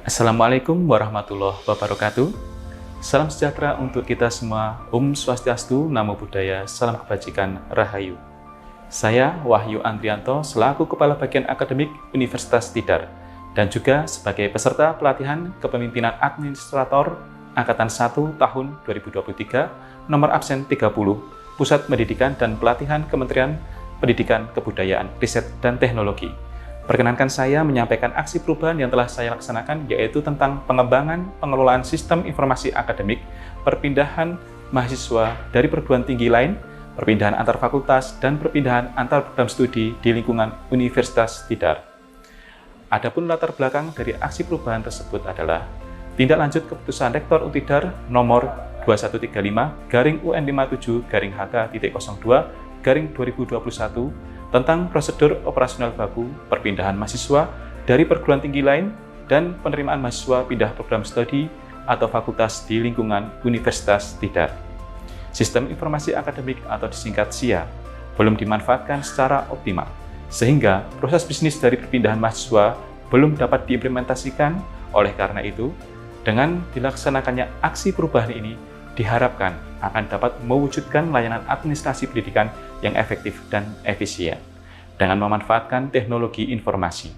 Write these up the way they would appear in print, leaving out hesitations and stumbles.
Assalamualaikum warahmatullahi wabarakatuh. Salam sejahtera untuk kita semua. Om Swastiastu, Namo Buddhaya, Salam Kebajikan, Rahayu. Saya Wahyu Andrianto selaku Kepala Bagian Akademik Universitas Tidar dan juga sebagai peserta pelatihan Kepemimpinan Administrator Angkatan 1 tahun 2023 nomor absen 30 Pusat Pendidikan dan Pelatihan Kementerian Pendidikan, Kebudayaan, Riset, dan Teknologi. Perkenankan saya menyampaikan aksi perubahan yang telah saya laksanakan, yaitu tentang pengembangan pengelolaan sistem informasi akademik, perpindahan mahasiswa dari perguruan tinggi lain, perpindahan antar fakultas, dan perpindahan antar program studi di lingkungan Universitas Tidar. Adapun latar belakang dari aksi perubahan tersebut adalah tindak lanjut keputusan Rektor Untidar nomor 2135-UN57-HK.02-2021 tentang prosedur operasional baku perpindahan mahasiswa dari perguruan tinggi lain dan penerimaan mahasiswa pindah program studi atau fakultas di lingkungan Universitas Tidar. Sistem informasi akademik atau disingkat SIA belum dimanfaatkan secara optimal, sehingga proses bisnis dari perpindahan mahasiswa belum dapat diimplementasikan. Oleh karena itu, dengan dilaksanakannya aksi perubahan ini, diharapkan akan dapat mewujudkan layanan administrasi pendidikan yang efektif dan efisien dengan memanfaatkan teknologi informasi.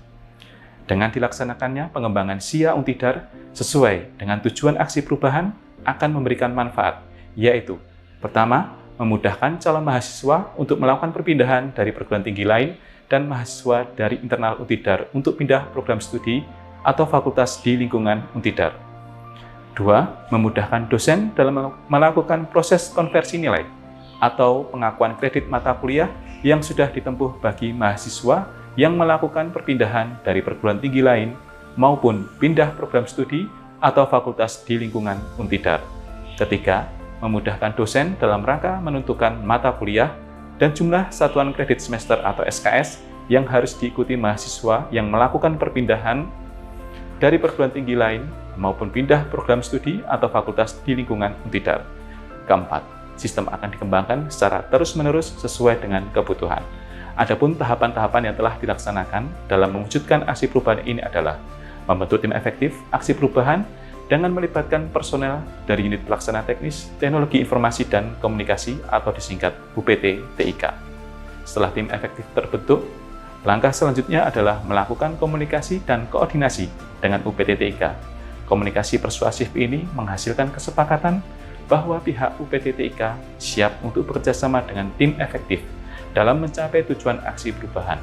Dengan dilaksanakannya pengembangan SIA Untidar sesuai dengan tujuan aksi perubahan akan memberikan manfaat, yaitu pertama, memudahkan calon mahasiswa untuk melakukan perpindahan dari perguruan tinggi lain dan mahasiswa dari internal Untidar untuk pindah program studi atau fakultas di lingkungan Untidar. 2. Memudahkan dosen dalam melakukan proses konversi nilai atau pengakuan kredit mata kuliah yang sudah ditempuh bagi mahasiswa yang melakukan perpindahan dari perguruan tinggi lain maupun pindah program studi atau fakultas di lingkungan Untidar. Ketiga, memudahkan dosen dalam rangka menentukan mata kuliah dan jumlah satuan kredit semester atau SKS yang harus diikuti mahasiswa yang melakukan perpindahan dari perguruan tinggi lain maupun pindah program studi atau fakultas di lingkungan Untidar. Keempat, sistem akan dikembangkan secara terus-menerus sesuai dengan kebutuhan. Adapun tahapan-tahapan yang telah dilaksanakan dalam mewujudkan aksi perubahan ini adalah membentuk tim efektif aksi perubahan dengan melibatkan personel dari unit pelaksana teknis, teknologi informasi dan komunikasi atau disingkat UPT TIK. Setelah tim efektif terbentuk, langkah selanjutnya adalah melakukan komunikasi dan koordinasi dengan UPT TIK. Komunikasi persuasif ini menghasilkan kesepakatan bahwa pihak UPT TIK siap untuk bekerjasama dengan tim efektif dalam mencapai tujuan aksi perubahan,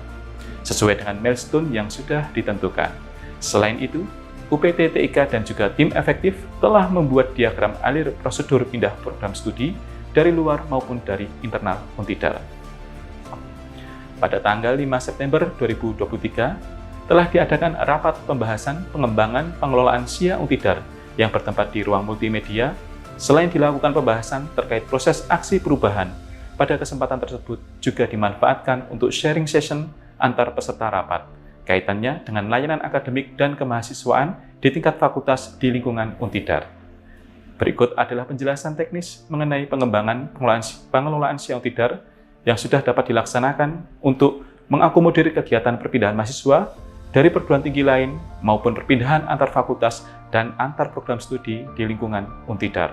sesuai dengan milestone yang sudah ditentukan. Selain itu, UPT TIK dan juga tim efektif telah membuat diagram alir prosedur pindah program studi dari luar maupun dari internal Untidar. Pada tanggal 5 September 2023, telah diadakan rapat pembahasan pengembangan pengelolaan SIA Untidar yang bertempat di ruang multimedia. Selain dilakukan pembahasan terkait proses aksi perubahan, pada kesempatan tersebut juga dimanfaatkan untuk sharing session antar peserta rapat, kaitannya dengan layanan akademik dan kemahasiswaan di tingkat fakultas di lingkungan Untidar. Berikut adalah penjelasan teknis mengenai pengembangan pengelolaan SIA Untidar yang sudah dapat dilaksanakan untuk mengakomodir kegiatan perpindahan mahasiswa dari perguruan tinggi lain maupun perpindahan antar fakultas dan antar program studi di lingkungan Untidar.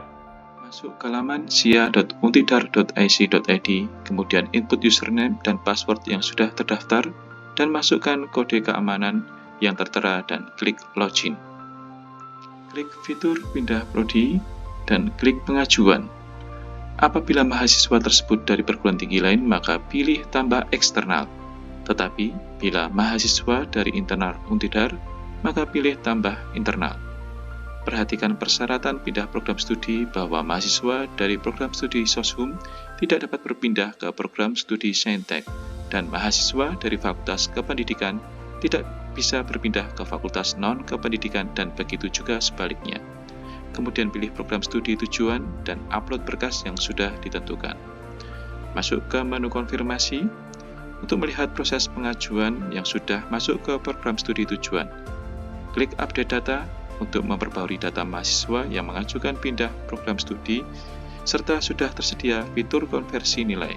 Masuk ke laman sia.untidar.ic.id, kemudian input username dan password yang sudah terdaftar, dan masukkan kode keamanan yang tertera dan klik login. Klik fitur pindah prodi dan klik pengajuan. Apabila mahasiswa tersebut dari perguruan tinggi lain, maka pilih tambah eksternal. Tetapi, bila mahasiswa dari internal Untidar, maka pilih tambah internal. Perhatikan persyaratan pindah program studi bahwa mahasiswa dari program studi Soshum tidak dapat berpindah ke program studi Saintek, dan mahasiswa dari Fakultas Kependidikan tidak bisa berpindah ke Fakultas Non-Kependidikan dan begitu juga sebaliknya. Kemudian pilih program studi tujuan dan upload berkas yang sudah ditentukan. Masuk ke menu konfirmasi untuk melihat proses pengajuan yang sudah masuk ke program studi tujuan. Klik update data untuk memperbarui data mahasiswa yang mengajukan pindah program studi, serta sudah tersedia fitur konversi nilai.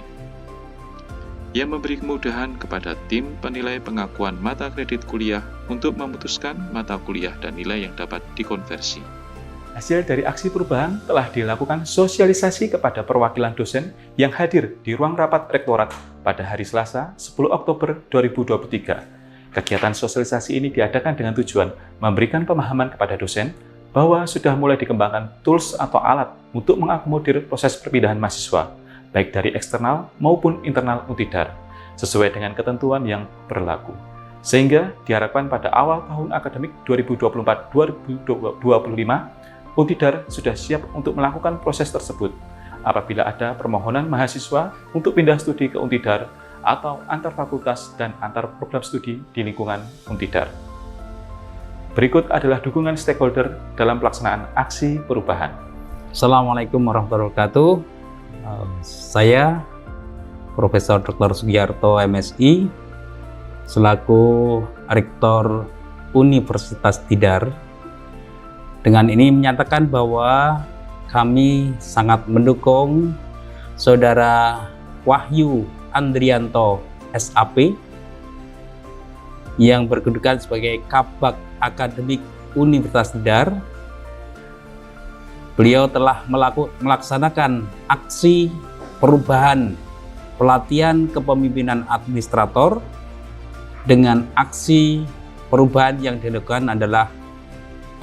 yang memberi kemudahan kepada tim penilai pengakuan mata kredit kuliah untuk memutuskan mata kuliah dan nilai yang dapat dikonversi. Hasil dari aksi perubahan telah dilakukan sosialisasi kepada perwakilan dosen yang hadir di ruang rapat rektorat pada hari Selasa 10 Oktober 2023. Kegiatan sosialisasi ini diadakan dengan tujuan memberikan pemahaman kepada dosen bahwa sudah mulai dikembangkan tools atau alat untuk mengakomodir proses perpindahan mahasiswa, baik dari eksternal maupun internal Untidar, sesuai dengan ketentuan yang berlaku. Sehingga diharapkan pada awal tahun akademik 2024-2025, Untidar sudah siap untuk melakukan proses tersebut apabila ada permohonan mahasiswa untuk pindah studi ke Untidar atau antar fakultas dan antar program studi di lingkungan Untidar. Berikut adalah dukungan stakeholder dalam pelaksanaan aksi perubahan. Assalamualaikum warahmatullahi wabarakatuh. Saya Profesor Dr. Sugiarto MSI selaku Rektor Universitas Tidar. Dengan ini menyatakan bahwa kami sangat mendukung Saudara Wahyu Andrianto SAP yang berkedudukan sebagai Kabak Akademik Universitas Tidar. Beliau telah melaksanakan aksi perubahan pelatihan kepemimpinan administrator dengan aksi perubahan yang dilakukan adalah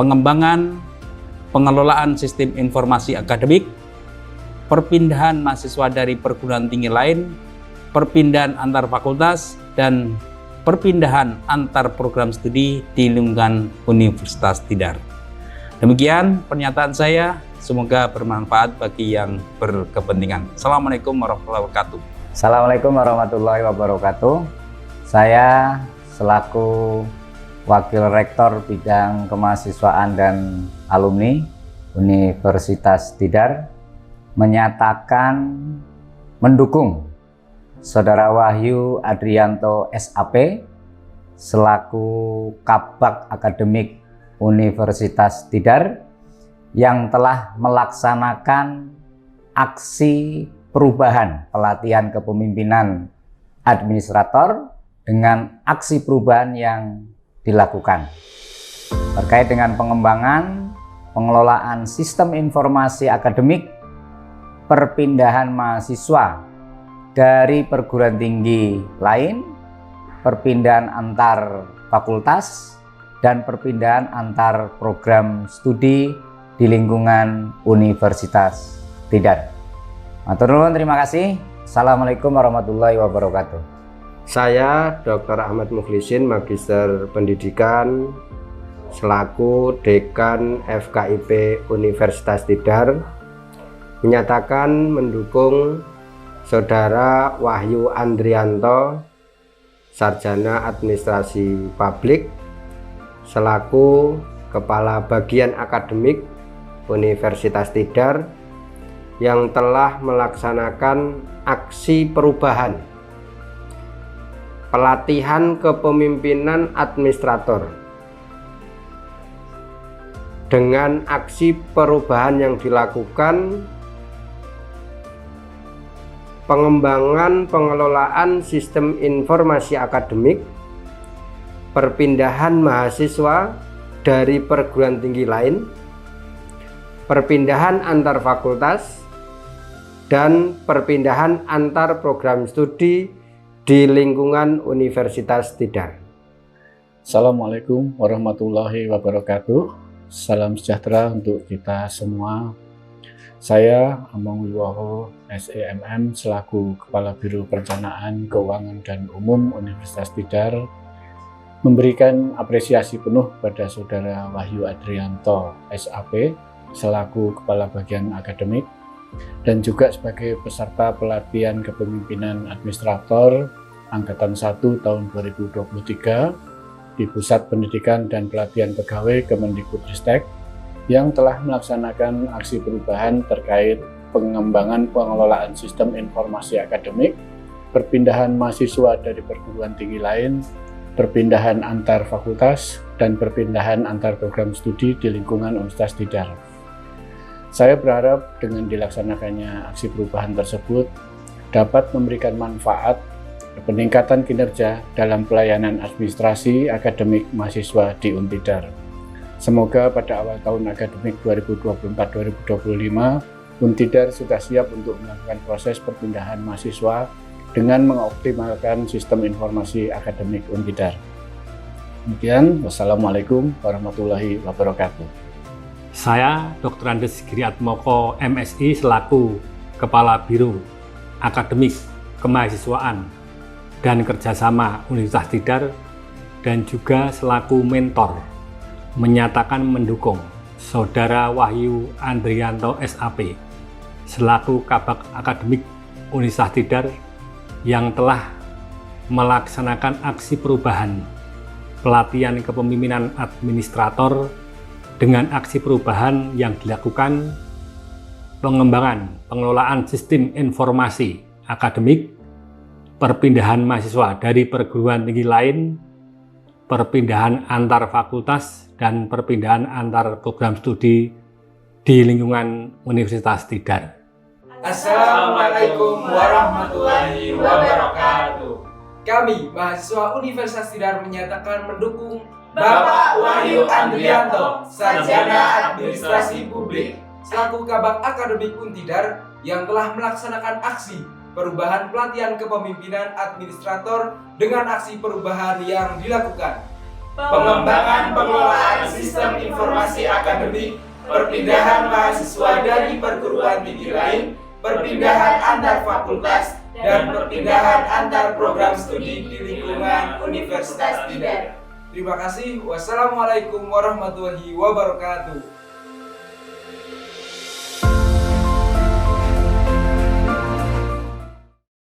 pengembangan pengelolaan sistem informasi akademik, perpindahan mahasiswa dari perguruan tinggi lain, perpindahan antar fakultas, dan perpindahan antar program studi di lingkungan Universitas Tidar. Demikian pernyataan saya, semoga bermanfaat bagi yang berkepentingan. Assalamualaikum warahmatullahi wabarakatuh. Assalamualaikum warahmatullahi wabarakatuh. Saya selaku Wakil Rektor Bidang Kemahasiswaan dan Alumni Universitas Tidar menyatakan mendukung Saudara Wahyu Andrianto SAP selaku Kabak Akademik Universitas Tidar yang telah melaksanakan aksi perubahan pelatihan kepemimpinan administrator dengan aksi perubahan yang dilakukan terkait dengan pengembangan pengelolaan sistem informasi akademik, perpindahan mahasiswa dari perguruan tinggi lain, perpindahan antar fakultas, dan perpindahan antar program studi di lingkungan Universitas Tidar. Matur nuwun, terima kasih. Assalamualaikum warahmatullahi wabarakatuh. Saya Dr. Ahmad Mukhlisin, Magister Pendidikan selaku Dekan FKIP Universitas Tidar, menyatakan mendukung Saudara Wahyu Andrianto, Sarjana Administrasi Publik, selaku Kepala Bagian Akademik Universitas Tidar yang telah melaksanakan aksi perubahan pelatihan kepemimpinan administrator. Dengan aksi perubahan yang dilakukan, pengembangan pengelolaan sistem informasi akademik, perpindahan mahasiswa dari perguruan tinggi lain, perpindahan antar fakultas, dan perpindahan antar program studi di lingkungan Universitas Tidar. Assalamualaikum warahmatullahi wabarakatuh. Salam sejahtera untuk kita semua. Saya Among Wiwoho SEMM selaku Kepala Biro Perencanaan Keuangan dan Umum Universitas Tidar memberikan apresiasi penuh pada Saudara Wahyu Andrianto SAP selaku Kepala Bagian Akademik dan juga sebagai peserta pelatihan kepemimpinan administrator Angkatan 1 tahun 2023 di Pusat Pendidikan dan Pelatihan Pegawai Kemendikbudristek yang telah melaksanakan aksi perubahan terkait pengembangan pengelolaan sistem informasi akademik, perpindahan mahasiswa dari perguruan tinggi lain, perpindahan antar fakultas, dan perpindahan antar program studi di lingkungan Universitas Tidar. Saya berharap dengan dilaksanakannya aksi perubahan tersebut dapat memberikan manfaat peningkatan kinerja dalam pelayanan administrasi akademik mahasiswa di Untidar. Semoga pada awal tahun akademik 2024-2025, Untidar sudah siap untuk melakukan proses perpindahan mahasiswa dengan mengoptimalkan sistem informasi akademik Untidar. Demikian, wassalamualaikum warahmatullahi wabarakatuh. Saya Dr. Andes Giriatmoko, MSI, selaku Kepala Biro Akademik Kemahasiswaan dan Kerjasama Universitas Tidar dan juga selaku mentor menyatakan mendukung Saudara Wahyu Andrianto SAP selaku Kabak Akademik Universitas Tidar yang telah melaksanakan aksi perubahan pelatihan kepemimpinan administrator dengan aksi perubahan yang dilakukan pengembangan pengelolaan sistem informasi akademik, perpindahan mahasiswa dari perguruan tinggi lain, perpindahan antar fakultas, dan perpindahan antar program studi di lingkungan Universitas Tidar. Assalamualaikum warahmatullahi wabarakatuh. Kami, mahasiswa Universitas Tidar, menyatakan mendukung Bapak Wahyu Andrianto, Sarjana Administrasi Publik, selaku Kabak Akademik Untidar yang telah melaksanakan aksi perubahan pelatihan kepemimpinan administrator dengan aksi perubahan yang dilakukan. Pengembangan pengelolaan sistem informasi akademik, perpindahan mahasiswa dari perguruan tinggi lain, perpindahan antar fakultas, dan perpindahan antar program studi di lingkungan Universitas Tidar. Terima kasih. Wassalamualaikum warahmatullahi wabarakatuh.